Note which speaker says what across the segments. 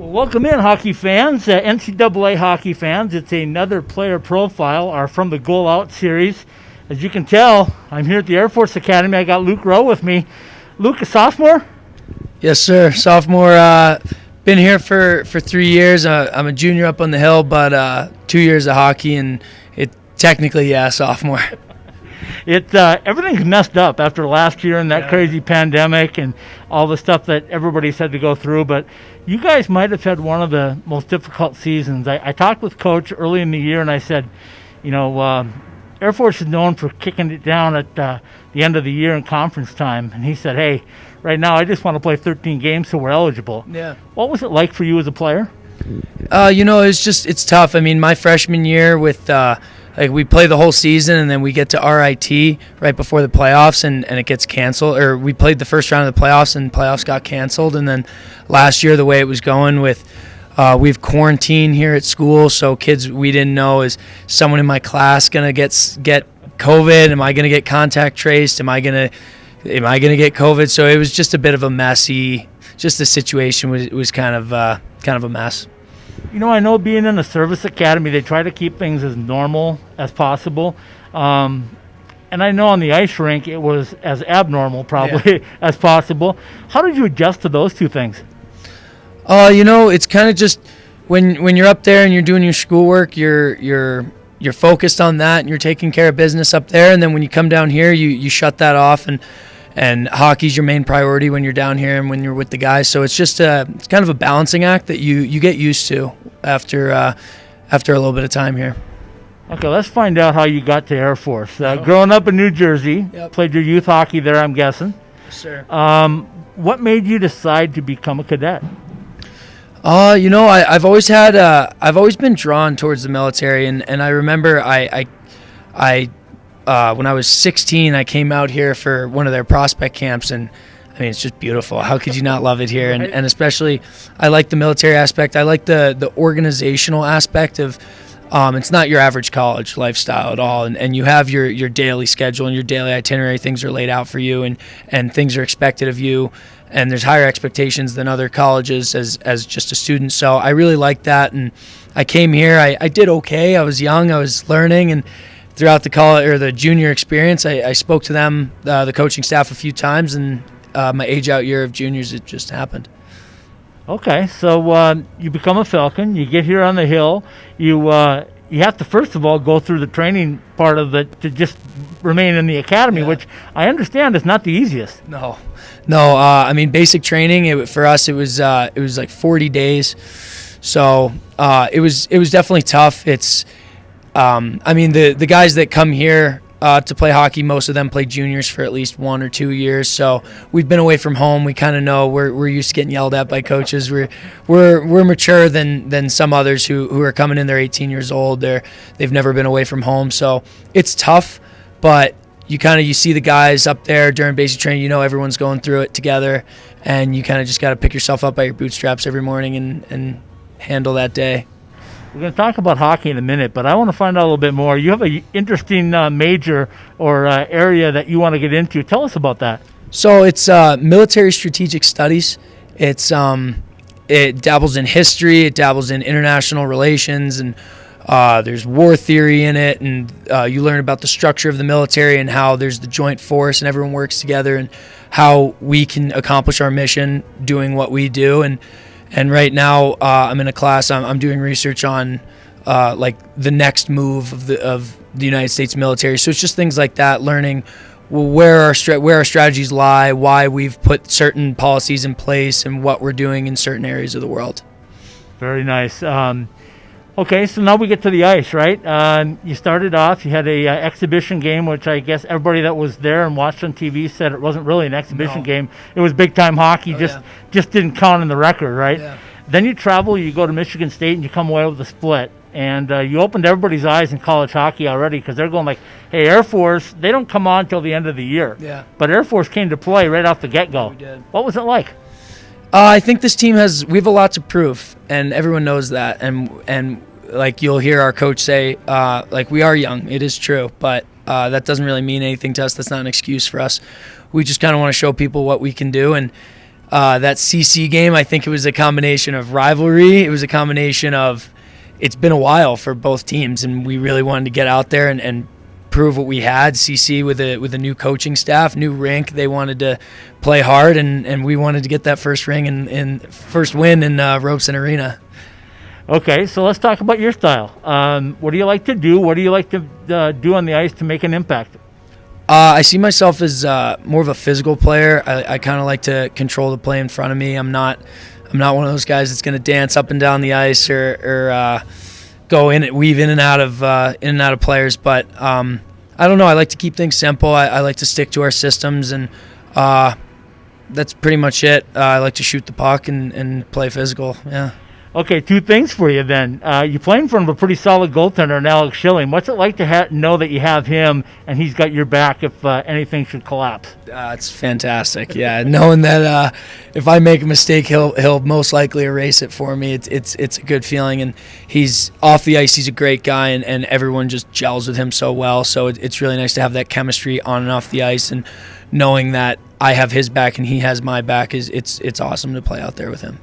Speaker 1: Well, welcome in, hockey fans, NCAA hockey fans. It's another player profile, our From the Goal Out series. As you can tell, I'm here at the Air Force Academy. I got Luke Rowe with me. Luke, a sophomore?
Speaker 2: Yes, sir. Sophomore. Been here for 3 years. I'm a junior up on the hill, but 2 years of hockey, and technically, sophomore.
Speaker 1: Everything's messed up after last year and that crazy pandemic and all the stuff that everybody's had to go through. But you guys might have had one of the most difficult seasons. I talked with Coach early in the year, and I said, Air Force is known for kicking it down at the end of the year in conference time. And he said, hey, right now I just want to play 13 games so we're eligible.
Speaker 2: Yeah.
Speaker 1: What was it like for you as a player?
Speaker 2: It's tough. I mean, my freshman year with we play the whole season, and then we get to RIT right before the playoffs, and it gets canceled. Or we played the first round of the playoffs, and playoffs got canceled. And then last year, the way it was going with we've quarantined here at school, so kids we didn't know, is someone in my class gonna get COVID? Am I gonna get contact traced? Am I gonna get COVID? So it was just a bit of a messy. Just the situation was kind of a mess.
Speaker 1: I know being in a service academy, they try to keep things as normal as possible. And I know on the ice rink, it was as abnormal probably as possible. How did you adjust to those two things?
Speaker 2: It's kind of just when you're up there and you're doing your schoolwork, you're focused on that and you're taking care of business up there. And then when you come down here, you shut that off, and hockey's your main priority when you're down here and when you're with the guys. So it's just it's kind of a balancing act that you get used to after a little bit of time here.
Speaker 1: Okay, let's find out how you got to Air Force. Growing up in New Jersey, played your youth hockey there, I'm guessing.
Speaker 2: Yes, sir.
Speaker 1: What made you decide to become a cadet?
Speaker 2: I've always been drawn towards the military, and I remember when I was 16, I came out here for one of their prospect camps, and I mean, it's just beautiful. How could you not love it here? And especially, I like the military aspect. I like the organizational aspect of it's not your average college lifestyle at all, and you have your daily schedule and your daily itinerary. Things are laid out for you, and things are expected of you, and there's higher expectations than other colleges as just a student. So I really like that, and I came here. I did okay. I was young. I was learning, and throughout the college or the junior experience, I spoke to them, the coaching staff, a few times, and my age out year of juniors, it just happened.
Speaker 1: Okay, so you become a Falcon. You get here on the Hill. You have to first of all go through the training part of it to just remain in the academy, which I understand is not the easiest.
Speaker 2: No. I mean, basic training for us it was like 40 days, so it was definitely tough. It's the guys that come here to play hockey, most of them play juniors for at least 1 or 2 years. So we've been away from home. We kind of know we're used to getting yelled at by coaches. We're mature than some others who are coming in. They're 18 years old. They've never been away from home. So it's tough, but you see the guys up there during basic training. Everyone's going through it together, and you kind of just got to pick yourself up by your bootstraps every morning and handle that day.
Speaker 1: We're going to talk about hockey in a minute, but I want to find out a little bit more. You have an interesting major or area that you want to get into. Tell us about that.
Speaker 2: So it's military strategic studies. It dabbles in history. It dabbles in international relations, and there's war theory in it. And you learn about the structure of the military and how there's the joint force and everyone works together and how we can accomplish our mission doing what we do. And right now, I'm in a class. I'm doing research on the next move of the United States military. So it's just things like that, learning where our strategies lie, why we've put certain policies in place, and what we're doing in certain areas of the world.
Speaker 1: Very nice. Okay, so now we get to the ice, right? You started off, you had a exhibition game, which I guess everybody that was there and watched on TV said it wasn't really an exhibition game. It was big-time hockey, just didn't count in the record, right?
Speaker 2: Yeah.
Speaker 1: Then you travel, you go to Michigan State, and you come away with a split. And you opened everybody's eyes in college hockey already because they're going like, hey, Air Force, they don't come on until the end of the year.
Speaker 2: Yeah.
Speaker 1: But Air Force came to play right off the get-go.
Speaker 2: We did.
Speaker 1: What was it like?
Speaker 2: I think this team we have a lot to prove, and everyone knows that. And like you'll hear our coach say, we are young. It is true, but that doesn't really mean anything to us. That's not an excuse for us. We just kind of want to show people what we can do, and that CC game, I think it was a combination of rivalry. It was a combination of it's been a while for both teams, and we really wanted to get out there and prove what we had. CC with a new coaching staff, new rink. They wanted to play hard, and we wanted to get that first win in Robeson Arena.
Speaker 1: Okay, so let's talk about your style. What do you like to do? What do you like to do on the ice to make an impact?
Speaker 2: I see myself as more of a physical player. I kind of like to control the play in front of me. I'm not one of those guys that's going to dance up and down the ice or weave in and out of players. But I don't know. I like to keep things simple. I like to stick to our systems, and that's pretty much it. I like to shoot the puck and play physical. Yeah.
Speaker 1: Okay, two things for you then. You play in front of a pretty solid goaltender in Alex Schilling. What's it like to know that you have him and he's got your back if anything should collapse?
Speaker 2: It's fantastic. Yeah, knowing that if I make a mistake, he'll most likely erase it for me. It's a good feeling, and he's off the ice. He's a great guy, and everyone just gels with him so well. So it's really nice to have that chemistry on and off the ice, and knowing that I have his back and he has my back it's awesome to play out there with him.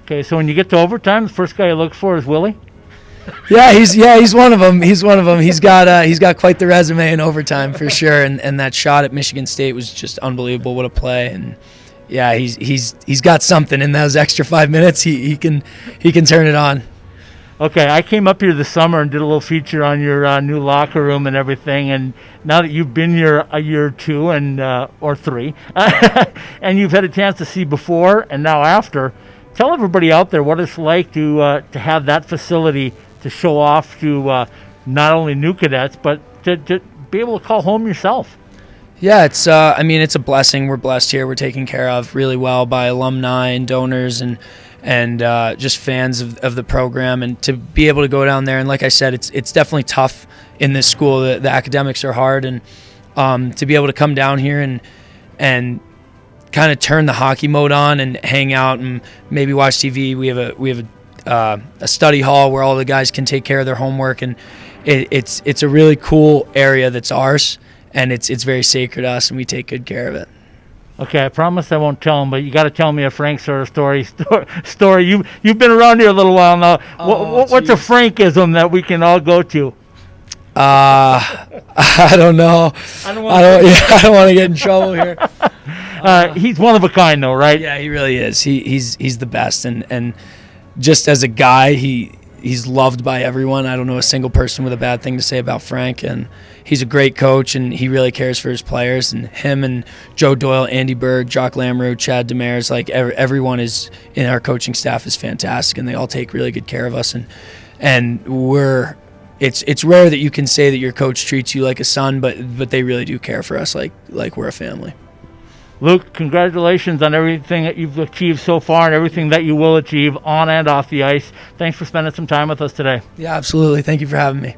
Speaker 1: Okay, so when you get to overtime, the first guy you look for is Willie?
Speaker 2: Yeah, he's one of them. He's one of them. He's got quite the resume in overtime for sure. And that shot at Michigan State was just unbelievable. What a play! And yeah, he's got something in those extra 5 minutes. He can turn it on.
Speaker 1: Okay, I came up here this summer and did a little feature on your new locker room and everything. And now that you've been here a year or two and or three, and you've had a chance to see before and now after. Tell everybody out there what it's like to have that facility to show off to not only new cadets, but to be able to call home yourself.
Speaker 2: Yeah, it's it's a blessing. We're blessed here. We're taken care of really well by alumni and donors and just fans of the program. And to be able to go down there, and like I said, it's definitely tough in this school. The academics are hard, and to be able to come down here and kind of turn the hockey mode on and hang out and maybe watch TV. We have a study hall where all the guys can take care of their homework, and it's a really cool area that's ours, and it's very sacred to us, and we take good care of it.
Speaker 1: Okay, I promise I won't tell him, but you got to tell me a Frank sort of story. You've been around here a little while now. What's a Frankism that we can all go to?
Speaker 2: I don't know. I don't want to get in trouble here.
Speaker 1: He's one of a kind, though, right?
Speaker 2: Yeah, he really is. He's the best, and just as a guy, he's loved by everyone. I don't know a single person with a bad thing to say about Frank, and he's a great coach, and he really cares for his players. And him and Joe Doyle, Andy Berg, Jock Lamoureux, Chad Demers, like everyone is in our coaching staff is fantastic, and they all take really good care of us. And we're. It's rare that you can say that your coach treats you like a son, but they really do care for us like we're a family.
Speaker 1: Luke, congratulations on everything that you've achieved so far and everything that you will achieve on and off the ice. Thanks for spending some time with us today.
Speaker 2: Yeah, absolutely. Thank you for having me.